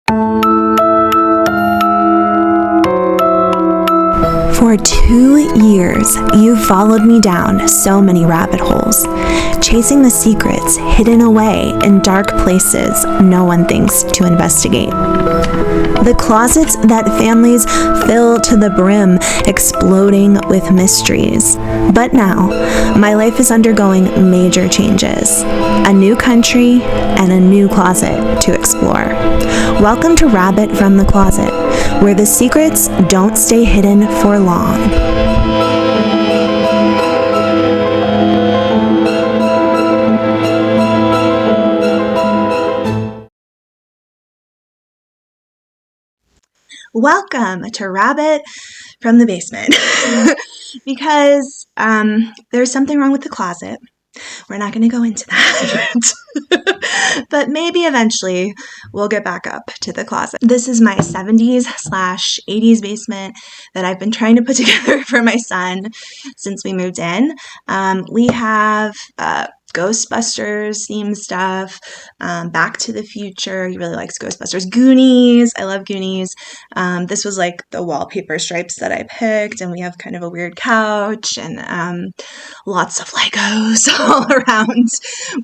For 2 years, you've followed me down so many rabbit holes, chasing the secrets hidden away in dark places no one thinks to investigate. The closets that families fill to the brim, exploding with mysteries. But now, my life is undergoing major changes. A new country and a new closet to explore. Welcome to Rabbit from the Closet, where the secrets don't stay hidden for long. Welcome to Rabbit from the Basement. Because there's something wrong with the closet. We're not going to go into that. But maybe eventually we'll get back up to the closet. This is my 70s/80s basement that I've been trying to put together for my son since we moved in. We have Ghostbusters themed stuff, Back to the Future. He really likes Ghostbusters. Goonies. I love Goonies. This was like the wallpaper stripes that I picked, and we have kind of a weird couch and lots of Legos all around.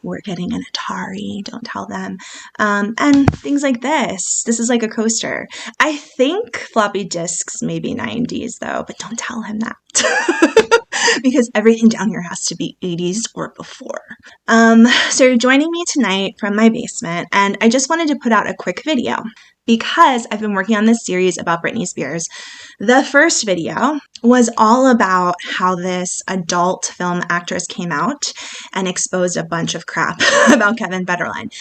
We're getting an Atari, don't tell them. And things like this. This is like a coaster. I think floppy disks may be 90s though, but don't tell him that. Because everything down here has to be 80s or before. So you're joining me tonight from my basement, and I just wanted to put out a quick video because I've been working on this series about Britney Spears. The first video was all about how this adult film actress came out and exposed a bunch of crap about Kevin Federline.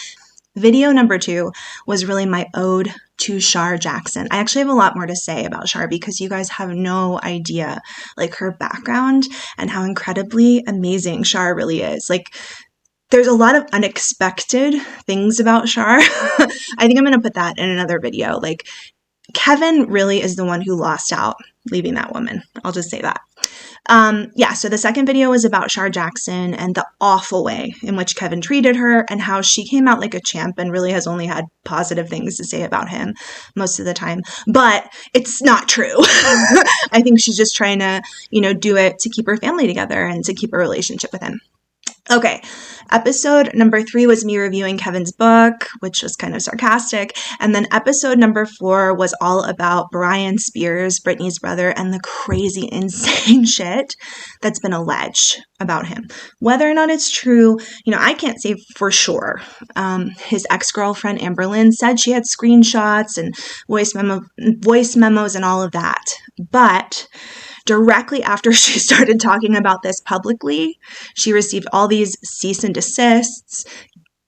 Video number 2 was really my ode to Shar Jackson. I actually have a lot more to say about Shar because you guys have no idea like her background and how incredibly amazing Shar really is. Like, there's a lot of unexpected things about Shar. I think I'm going to put that in another video. Like, Kevin really is the one who lost out leaving that woman. I'll just say that. So the second video was about Shar Jackson and the awful way in which Kevin treated her and how she came out like a champ and really has only had positive things to say about him most of the time. But it's not true. I think she's just trying to, do it to keep her family together and to keep a relationship with him. Okay, episode number 3 was me reviewing Kevin's book, which was kind of sarcastic. And then episode number 4 was all about Britney Spears, Britney's brother, and the crazy, insane shit that's been alleged about him. Whether or not it's true, I can't say for sure. His ex-girlfriend, Amberlynn, said she had screenshots and voice memos and all of that. But directly after she started talking about this publicly, she received all these cease and desists.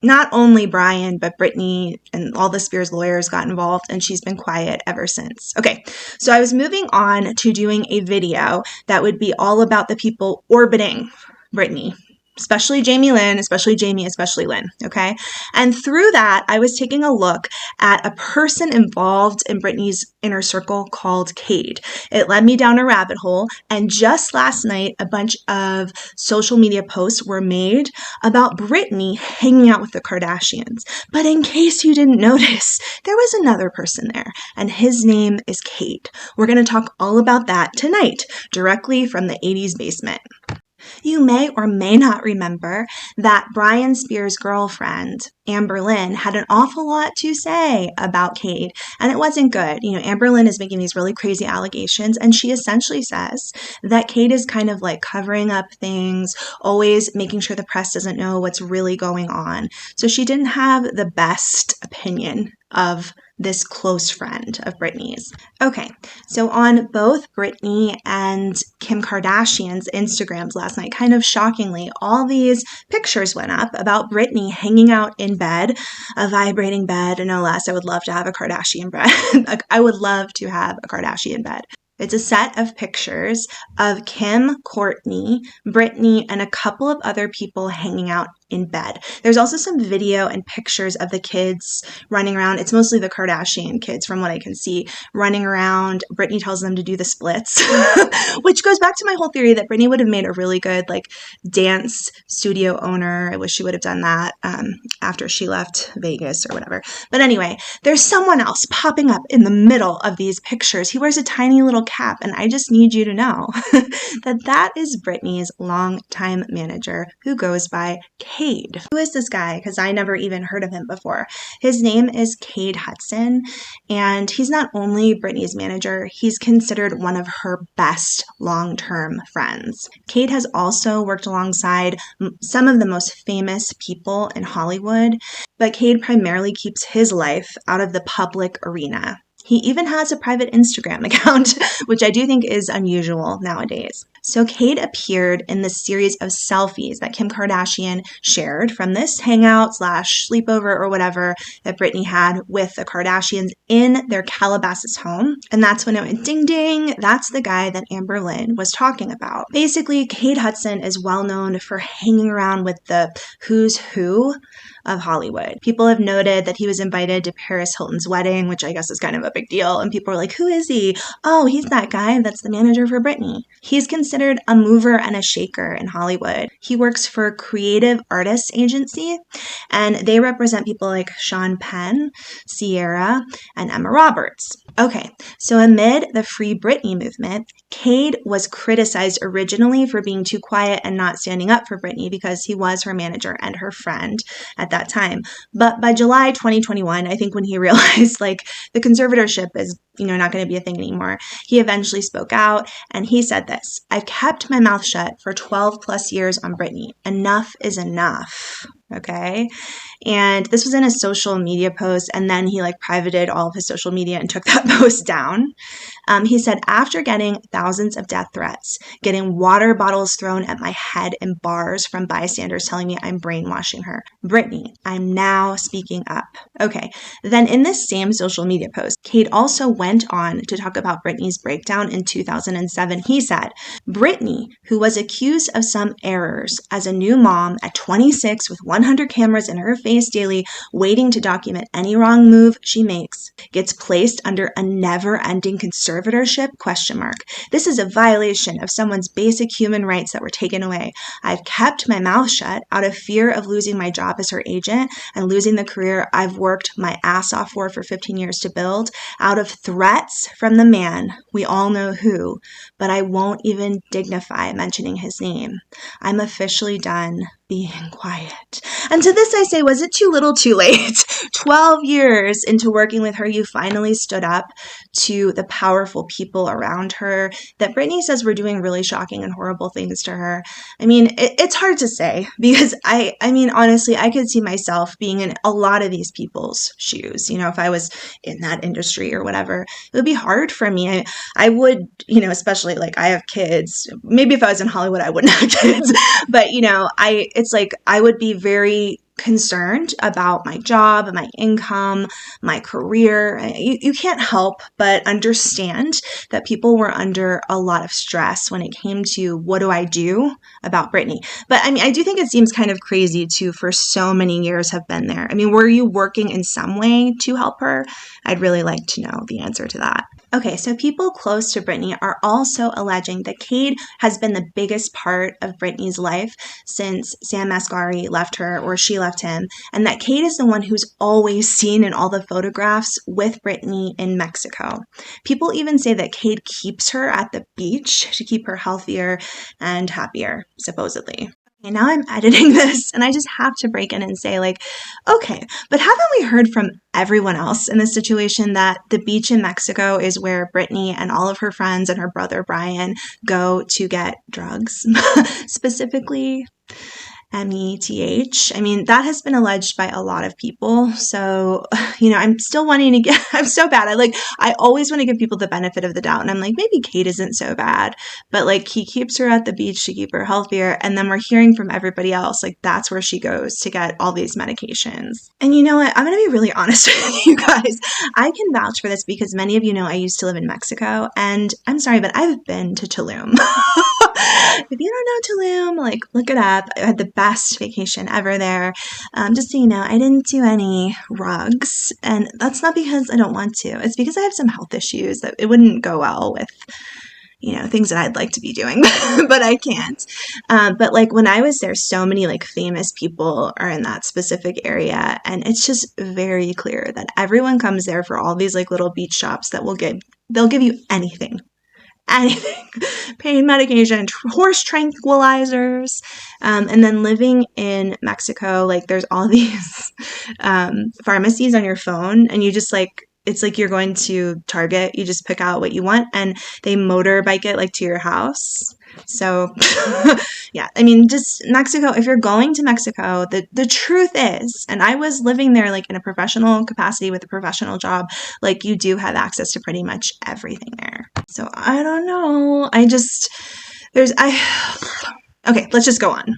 Not only Brian, but Britney and all the Spears lawyers got involved, and she's been quiet ever since. Okay, so I was moving on to doing a video that would be all about the people orbiting Britney. Especially Jamie Lynn, especially Jamie, especially Lynn, okay? And through that, I was taking a look at a person involved in Britney's inner circle called Kade. It led me down a rabbit hole, and just last night, a bunch of social media posts were made about Britney hanging out with the Kardashians. But in case you didn't notice, there was another person there, and his name is Kade. We're going to talk all about that tonight, directly from the 80s basement. You may or may not remember that Brian Spears' girlfriend, Amberlynn, had an awful lot to say about Kade, and it wasn't good. Amberlynn is making these really crazy allegations, and she essentially says that Kade is kind of like covering up things, always making sure the press doesn't know what's really going on. So she didn't have the best opinion of this close friend of Britney's. Okay, so on both Britney and Kim Kardashian's Instagrams last night, kind of shockingly, all these pictures went up about Britney hanging out in bed, a vibrating bed, no less. I would love to have a Kardashian bed. I would love to have a Kardashian bed. It's a set of pictures of Kim, Kourtney, Britney, and a couple of other people hanging out in bed. There's also some video and pictures of the kids running around. It's mostly the Kardashian kids from what I can see running around. Britney tells them to do the splits, which goes back to my whole theory that Britney would have made a really good like dance studio owner. I wish she would have done that after she left Vegas or whatever. But anyway, there's someone else popping up in the middle of these pictures. He wears a tiny little cap, and I just need you to know that is Britney's longtime manager who goes by Kade. Who is this guy? Because I never even heard of him before. His name is Kade Hudson, and he's not only Britney's manager, he's considered one of her best long-term friends. Kade has also worked alongside some of the most famous people in Hollywood, but Kade primarily keeps his life out of the public arena. He even has a private Instagram account, which I do think is unusual nowadays. So Kade appeared in the series of selfies that Kim Kardashian shared from this hangout / sleepover or whatever that Britney had with the Kardashians in their Calabasas home. And that's when it went ding ding. That's the guy that Amber Lynn was talking about. Basically, Kade Hudson is well known for hanging around with the who's who of Hollywood. People have noted that he was invited to Paris Hilton's wedding, which I guess is kind of a big deal. And people are like, who is he? Oh, he's that guy that's the manager for Britney. He's considered a mover and a shaker in Hollywood. He works for Creative Artists Agency, and they represent people like Sean Penn, Sierra, and Emma Roberts. Okay, so amid the Free Britney movement, Kade was criticized originally for being too quiet and not standing up for Britney because he was her manager and her friend at that time. But by July 2021, I think when he realized like the conservatorship is, not going to be a thing anymore, he eventually spoke out and he said this: I've kept my mouth shut for 12 plus years on Britney. Enough is enough. Okay. And this was in a social media post, and then he privated all of his social media and took that post down. He said, after getting thousands of death threats, getting water bottles thrown at my head in bars from bystanders telling me I'm brainwashing her, Britney, I'm now speaking up. Okay. Then in this same social media post, Kade also went on to talk about Britney's breakdown in 2007. He said, Britney, who was accused of some errors as a new mom at 26 with 100 cameras in her face daily, waiting to document any wrong move she makes, gets placed under a never-ending conservatorship? This is a violation of someone's basic human rights that were taken away. I've kept my mouth shut out of fear of losing my job as her agent and losing the career I've worked my ass off for 15 years to build, out of threats from the man, we all know who, but I won't even dignify mentioning his name. I'm officially done being quiet. And to this I say, was it too little too late? 12 years into working with her, you finally stood up to the powerful people around her that Britney says were doing really shocking and horrible things to her. I mean, it's hard to say because I mean, honestly, I could see myself being in a lot of these people's shoes. If I was in that industry or whatever, it would be hard for me. I would, especially I have kids. Maybe if I was in Hollywood, I wouldn't have kids, but it's I would be very concerned about my job, my income, my career. You can't help but understand that people were under a lot of stress when it came to what do I do about Britney. But I mean, I do think it seems kind of crazy to, for so many years, have been there. I mean, were you working in some way to help her? I'd really like to know the answer to that. Okay, so people close to Britney are also alleging that Kade has been the biggest part of Britney's life since Sam Asghari left her or she left him, and that Kade is the one who's always seen in all the photographs with Britney in Mexico. People even say that Kade keeps her at the beach to keep her healthier and happier, supposedly. And now I'm editing this and I just have to break in and say okay, but haven't we heard from everyone else in this situation that the beach in Mexico is where Britney and all of her friends and her brother Brian go to get drugs, specifically METH. I mean, that has been alleged by a lot of people. So, I'm still wanting to I'm so bad. I always want to give people the benefit of the doubt. And I'm maybe Kade isn't so bad, but he keeps her at the beach to keep her healthier. And then we're hearing from everybody else, that's where she goes to get all these medications. And you know what? I'm going to be really honest with you guys. I can vouch for this because many of you know I used to live in Mexico, and I'm sorry, but I've been to Tulum. If you don't know Tulum, like, look it up. I had the best vacation ever there. Just so you know, I didn't do any rugs, and that's not because I don't want to. It's because I have some health issues that it wouldn't go well with, things that I'd like to be doing, but I can't. But like when I was there, so many like famous people are in that specific area. And it's just very clear that everyone comes there for all these like little beach shops that they'll give you anything, pain medication, horse tranquilizers. And then living in Mexico, like there's all these pharmacies on your phone, and you just like, it's like you're going to Target. You just pick out what you want, and they motorbike it like to your house. So, yeah, I mean, just Mexico. If you're going to Mexico, the truth is, and I was living there like in a professional capacity with a professional job, like you do have access to pretty much everything there. So I don't know. Okay, let's just go on.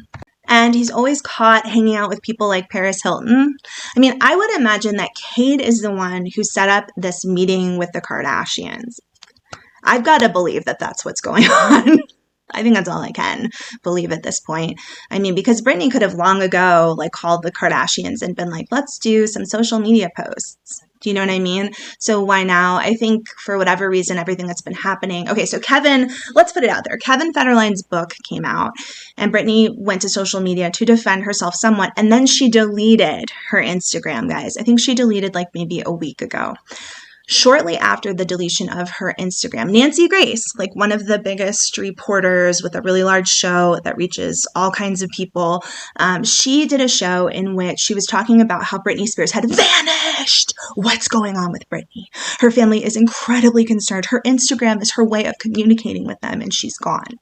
And he's always caught hanging out with people like Paris Hilton. I mean, I would imagine that Kade is the one who set up this meeting with the Kardashians. I've got to believe that that's what's going on. I think that's all I can believe at this point. I mean, because Britney could have long ago like called the Kardashians and been like, let's do some social media posts. Do you know what I mean? So why now? I think for whatever reason, everything that's been happening. Okay, so Kevin, let's put it out there. Kevin Federline's book came out, and Britney went to social media to defend herself somewhat, and then she deleted her Instagram, guys. I think she deleted like maybe a week ago. Shortly after the deletion of her Instagram, Nancy Grace, like one of the biggest reporters with a really large show that reaches all kinds of people, she did a show in which she was talking about how Britney Spears had vanished. What's going on with Britney? Her family is incredibly concerned. Her Instagram is her way of communicating with them, and she's gone.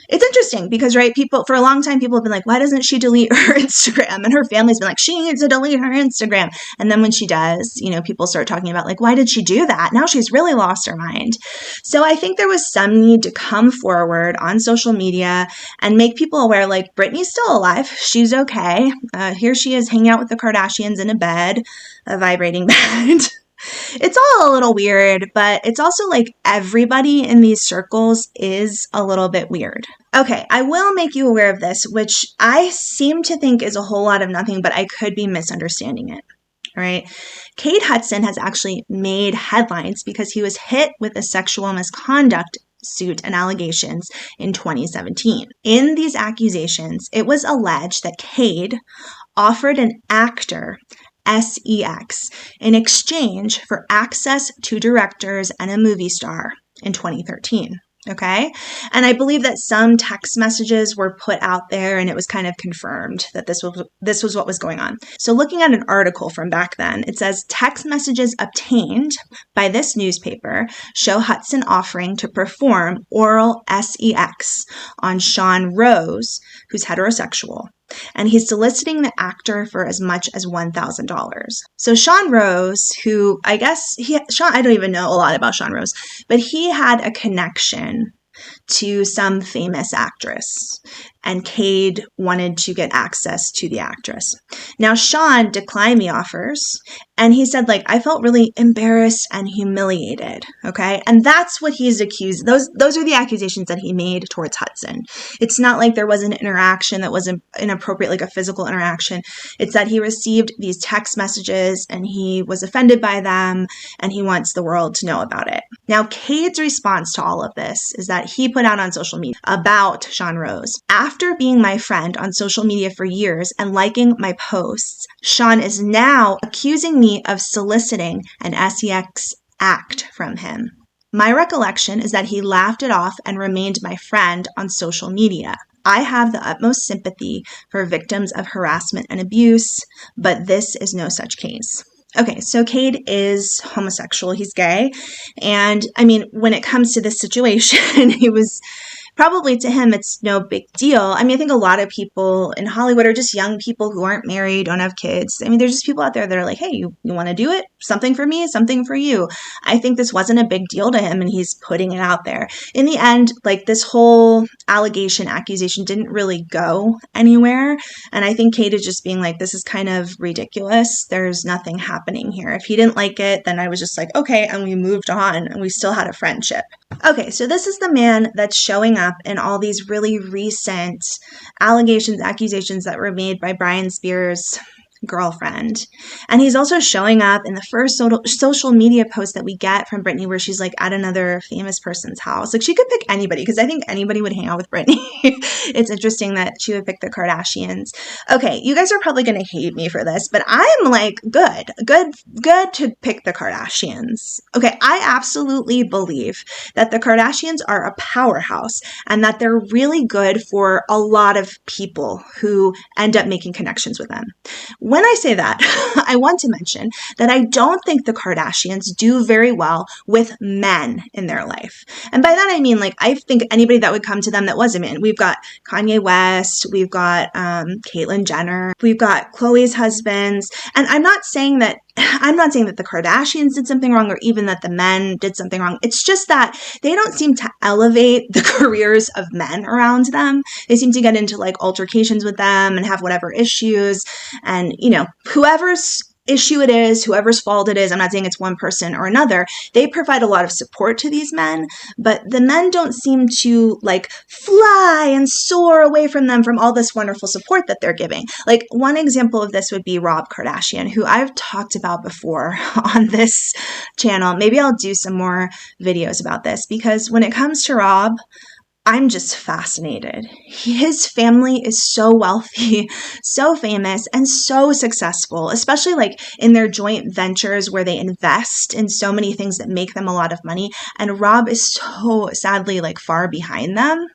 It's interesting because, right, people, for a long time, people have been like, why doesn't she delete her Instagram? And her family's been like, she needs to delete her Instagram. And then when she does, people start talking about like, why did she do that? Now she's really lost her mind. So I think there was some need to come forward on social media and make people aware, like, Britney's still alive. She's okay. Here she is hanging out with the Kardashians in a bed, a vibrating bed. It's all a little weird, but it's also like everybody in these circles is a little bit weird. Okay, I will make you aware of this, which I seem to think is a whole lot of nothing, but I could be misunderstanding it. All right. Kate Hudson has actually made headlines because he was hit with a sexual misconduct suit and allegations in 2017. In these accusations, it was alleged that Kade offered an actor sex in exchange for access to directors and a movie star in 2013. Okay. And I believe that some text messages were put out there, and it was kind of confirmed that this was what was going on. So looking at an article from back then, it says text messages obtained by this newspaper show Hudson offering to perform oral sex on Sean Rose, who's heterosexual. And he's soliciting the actor for as much as $1,000. So Sean Rose, who I guess I don't even know a lot about Sean Rose, but he had a connection to some famous actress, and Kade wanted to get access to the actress. Now, Sean declined the offers, and he said, like, I felt really embarrassed and humiliated, okay? And that's what he's accused. Those are the accusations that he made towards Hudson. It's not like there was an interaction that was inappropriate, like a physical interaction. It's that he received these text messages, and he was offended by them, and he wants the world to know about it. Now, Kade's response to all of this is that he put out on social media about Sean Rose. After being my friend on social media for years and liking my posts, Sean is now accusing me of soliciting an sex act from him. My recollection is that he laughed it off and remained my friend on social media. I have the utmost sympathy for victims of harassment and abuse, but this is no such case. Okay, so Kade is homosexual. He's gay. And I mean, when it comes to this situation, he was probably, to him, it's no big deal. I mean, I think a lot of people in Hollywood are just young people who aren't married, don't have kids. I mean, there's just people out there that are like, hey, you want to do it? Something for me, something for you. I think this wasn't a big deal to him, and he's putting it out there. In the end, like, this whole accusation didn't really go anywhere. And I think Kade is just being like, this is kind of ridiculous. There's nothing happening here. If he didn't like it, then I was just like, okay, and we moved on, and we still had a friendship. Okay, so this is the man that's showing up in all these really recent allegations, accusations that were made by Britney Spears' girlfriend. And he's also showing up in the first social media post that we get from Britney where she's like at another famous person's house. Like she could pick anybody because I think anybody would hang out with Britney. It's interesting that she would pick the KaRdAShIaNs. Okay, you guys are probably going to hate me for this, but I'm like good to pick the KaRdAShians. Okay, I absolutely believe that the KaRdAShians are a powerhouse and that they're really good for a lot of people who end up making connections with them. When I say that, I want to mention that I don't think the KaRdAShians do very well with men in their life. And by that I mean, like, I think anybody that would come to them that was a man. We've got Kanye West, we've got Caitlyn Jenner, we've got Khloe's husbands, and I'm not saying that the KaRdAShians did something wrong or even that the men did something wrong. It's just that they don't seem to elevate the careers of men around them. They seem to get into like altercations with them and have whatever issues. And, you know, whoever's issue it is, whoever's fault it is, I'm not saying it's one person or another, they provide a lot of support to these men, but the men don't seem to like fly and soar away from them from all this wonderful support that they're giving. Like one example of this would be Rob Kardashian, who I've talked about before on this channel. Maybe I'll do some more videos about this because when it comes to Rob, I'm just fascinated. His family is so wealthy, so famous, and so successful, especially like in their joint ventures where they invest in so many things that make them a lot of money. And Rob is so sadly like far behind them.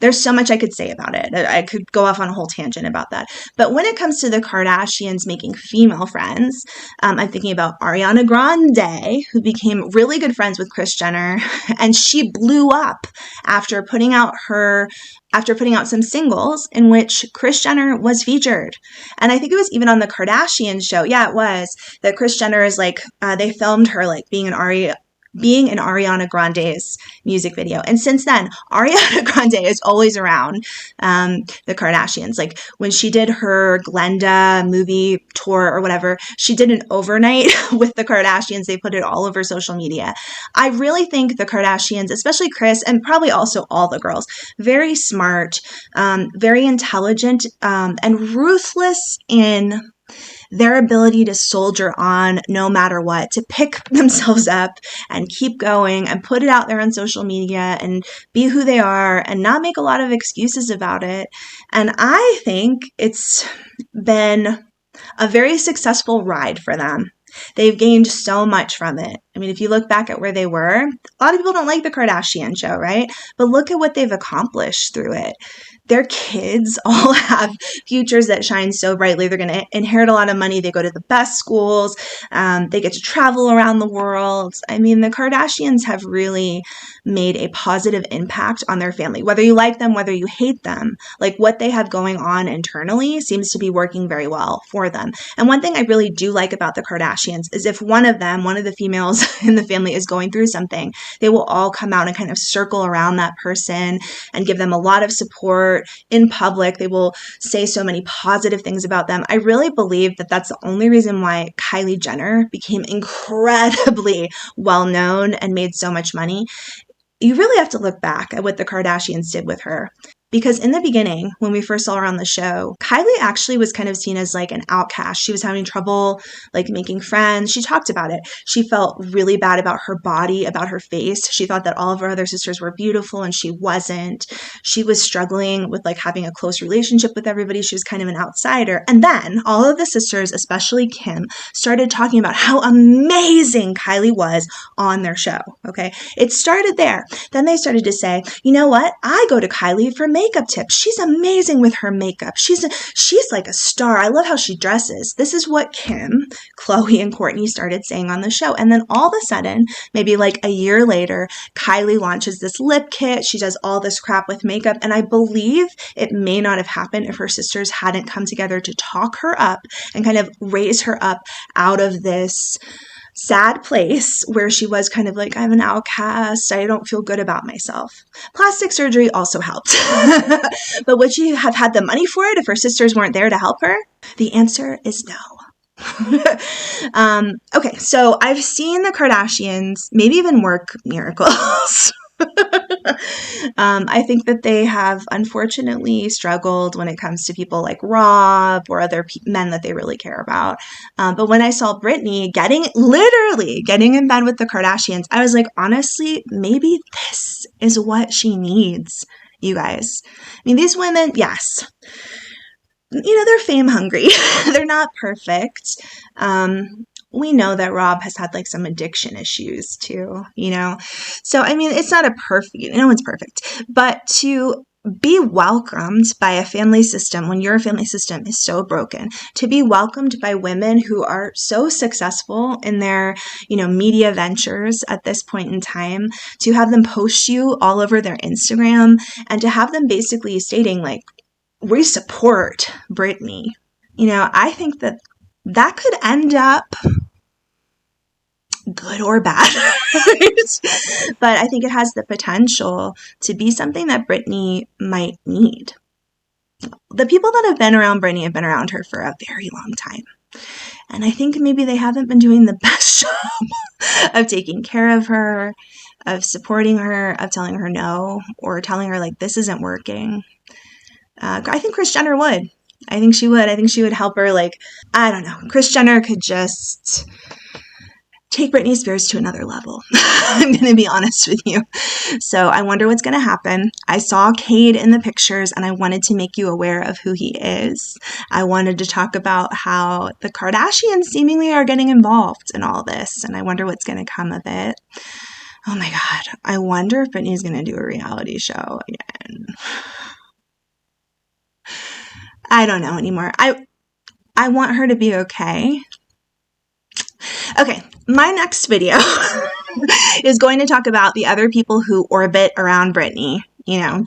There's so much I could say about it. I could go off on a whole tangent about that. But when it comes to the Kardashians making female friends, I'm thinking about Ariana Grande, who became really good friends with Kris Jenner, and she blew up after putting out some singles in which Kris Jenner was featured. And I think it was even on the Kardashian show. Yeah, it was. That Kris Jenner is like, they filmed her like being in Ariana Grande's music video. And since then, Ariana Grande is always around the Kardashians. Like when she did her Glenda movie tour or whatever, she did an overnight with the Kardashians. They put it all over social media. I really think the Kardashians, especially Kris, and probably also all the girls, very smart, very intelligent, and ruthless in their ability to soldier on no matter what, to pick themselves up and keep going and put it out there on social media and be who they are and not make a lot of excuses about it. And I think it's been a very successful ride for them. They've gained so much from it. I mean, if you look back at where they were, a lot of people don't like the Kardashian show, right? But look at what they've accomplished through it. Their kids all have futures that shine so brightly. They're going to inherit a lot of money. They go to the best schools. They get to travel around the world. I mean, the Kardashians have really made a positive impact on their family. Whether you like them, whether you hate them, like what they have going on internally seems to be working very well for them. And one thing I really do like about the Kardashians is if one of the females in the family is going through something, they will all come out and kind of circle around that person and give them a lot of support in public. They will say so many positive things about them. I really believe that that's the only reason why Kylie Jenner became incredibly well known and made so much money. You really have to look back at what the Kardashians did with her. Because in the beginning, when we first saw her on the show, Kylie actually was kind of seen as like an outcast. She was having trouble like making friends. She talked about it. She felt really bad about her body, about her face. She thought that all of her other sisters were beautiful and she wasn't. She was struggling with like having a close relationship with everybody. She was kind of an outsider. And then all of the sisters, especially Kim, started talking about how amazing Kylie was on their show. Okay. It started there. Then they started to say, you know what? I go to Kylie for makeup tips. She's amazing with her makeup. She's like a star. I love how she dresses. This is what Kim, Khloe, and Kourtney started saying on the show. And then all of a sudden, maybe like a year later, Kylie launches this lip kit. She does all this crap with makeup. And I believe it may not have happened if her sisters hadn't come together to talk her up and kind of raise her up out of this sad place where she was kind of like, I'm an outcast. I don't feel good about myself. Plastic surgery also helped. But would she have had the money for it if her sisters weren't there to help her? The answer is no. Okay, so I've seen the Kardashians maybe even work miracles. I think that they have unfortunately struggled when it comes to people like Rob or other men that they really care about. But when I saw Britney literally getting in bed with the Kardashians, I was like, honestly, maybe this is what she needs, you guys. I mean, these women, yes, they're fame hungry. They're not perfect. We know that Rob has had like some addiction issues too, So, I mean, it's not a perfect, no one's perfect, but to be welcomed by a family system when your family system is so broken, to be welcomed by women who are so successful in their, media ventures at this point in time, to have them post you all over their Instagram and to have them basically stating like, we support Britney. I think that could end up good or bad. But I think it has the potential to be something that Britney might need. The people that have been around Britney have been around her for a very long time. And I think maybe they haven't been doing the best job of taking care of her, of supporting her, of telling her no, or telling her like, this isn't working. I think Kris Jenner would. I think she would. I think she would help her. Like, I don't know. Kris Jenner could just take Britney Spears to another level. I'm going to be honest with you. So I wonder what's going to happen. I saw Kade in the pictures and I wanted to make you aware of who he is. I wanted to talk about how the Kardashians seemingly are getting involved in all this. And I wonder what's going to come of it. Oh my God. I wonder if Britney's going to do a reality show again. I don't know anymore. I want her to be okay. Okay, my next video is going to talk about the other people who orbit around Britney.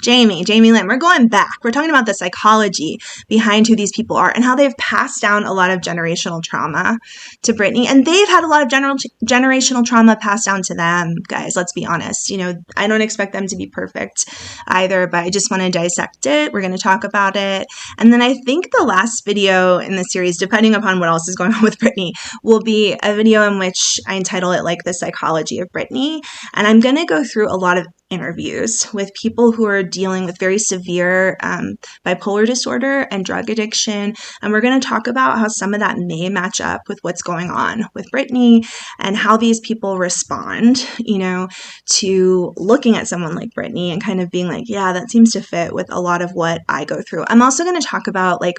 Jamie Lynn, we're going back. We're talking about the psychology behind who these people are and how they've passed down a lot of generational trauma to Britney. And they've had a lot of generational trauma passed down to them, guys. Let's be honest. I don't expect them to be perfect either, but I just want to dissect it. We're going to talk about it. And then I think the last video in the series, depending upon what else is going on with Britney, will be a video in which I entitle it like the psychology of Britney. And I'm going to go through a lot of interviews with people who are dealing with very severe bipolar disorder and drug addiction. And we're going to talk about how some of that may match up with what's going on with Britney and how these people respond, to looking at someone like Britney and kind of being like, yeah, that seems to fit with a lot of what I go through. I'm also going to talk about like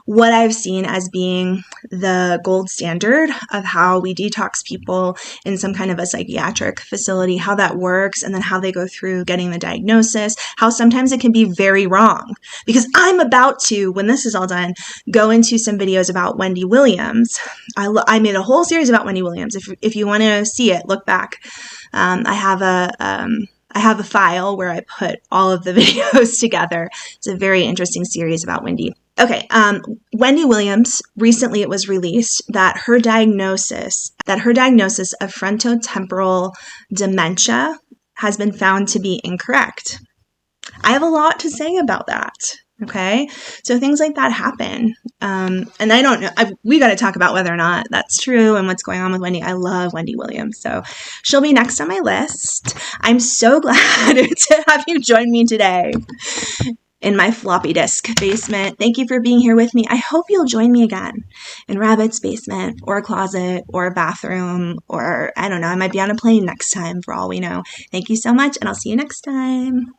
what I've seen as being the gold standard of how we detox people in some kind of a psychiatric facility, how that works, and then how they go through getting the diagnosis, how sometimes it can be very wrong. Because I'm about to, when this is all done, go into some videos about Wendy Williams. I made a whole series about Wendy Williams. If you want to see it, look back. I have a file where I put all of the videos together. It's a very interesting series about Wendy. Okay, Wendy Williams, recently it was released that her diagnosis of frontotemporal dementia has been found to be incorrect. I have a lot to say about that. Okay, so things like that happen. And I don't know, we got to talk about whether or not that's true and what's going on with Wendy. I love Wendy Williams, so she'll be next on my list. I'm so glad to have you join me today in my floppy disk basement. Thank you for being here with me. I hope you'll join me again in Rabbit's basement or a closet or a bathroom, or I don't know, I might be on a plane next time for all we know. Thank you so much, and I'll see you next time.